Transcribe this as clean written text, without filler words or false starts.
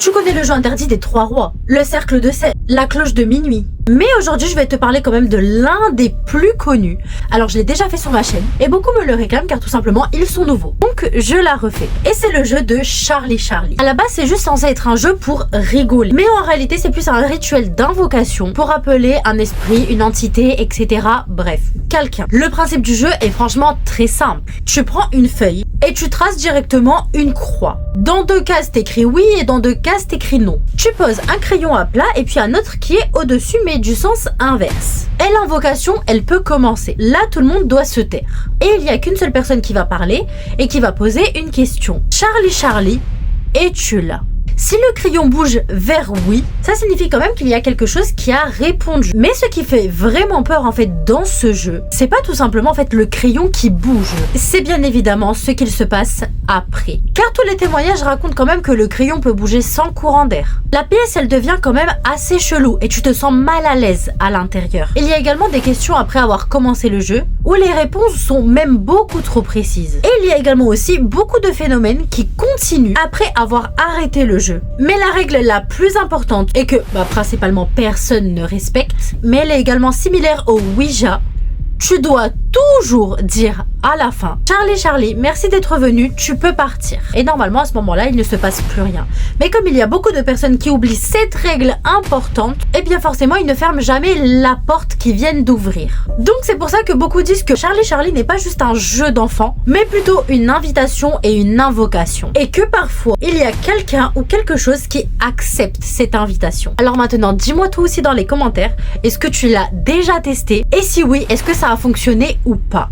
Tu connais le jeu interdit des 3 rois, le cercle de 7, la cloche de minuit. Mais aujourd'hui, je vais te parler quand même de l'un des plus connus. Alors, je l'ai déjà fait sur ma chaîne et beaucoup me le réclament car tout simplement, ils sont nouveaux. Donc, je la refais. Et c'est le jeu de Charlie Charlie. À la base, c'est juste censé être un jeu pour rigoler. Mais en réalité, c'est plus un rituel d'invocation pour appeler un esprit, une entité, etc. Bref, quelqu'un. Le principe du jeu est franchement très simple. Tu prends une feuille et tu traces directement une croix. Dans 2 cases, t'écris oui et dans 2 cases, t'écris non. Tu poses un crayon à plat et puis un autre qui est au-dessus mais du sens inverse. Et l'invocation, elle peut commencer. Là, tout le monde doit se taire. Et il n'y a qu'une seule personne qui va parler et qui va poser une question. Charlie Charlie, es-tu là? Si le crayon bouge vers oui, ça signifie quand même qu'il y a quelque chose qui a répondu. Mais ce qui fait vraiment peur en fait dans ce jeu, c'est pas tout simplement en fait le crayon qui bouge. C'est bien évidemment ce qu'il se passe après. Car tous les témoignages racontent quand même que le crayon peut bouger sans courant d'air. La pièce, elle devient quand même assez chelou et tu te sens mal à l'aise à l'intérieur. Il y a également des questions après avoir commencé le jeu où les réponses sont même beaucoup trop précises. Et il y a également aussi beaucoup de phénomènes qui continuent après avoir arrêté le jeu. Mais la règle la plus importante et que principalement personne ne respecte, mais elle est également similaire au Ouija, tu dois toujours dire à la fin Charlie Charlie, merci d'être venu, tu peux partir. Et normalement à ce moment-là, il ne se passe plus rien. Mais comme il y a beaucoup de personnes qui oublient cette règle importante, et bien forcément ils ne ferment jamais la porte qu'ils viennent d'ouvrir. Donc c'est pour ça que beaucoup disent que Charlie Charlie n'est pas juste un jeu d'enfant, mais plutôt une invitation et une invocation. Et que parfois, il y a quelqu'un ou quelque chose qui accepte cette invitation. Alors maintenant, dis-moi toi aussi dans les commentaires, est-ce que tu l'as déjà testé? Et si oui, est-ce que ça a fonctionné ou pas?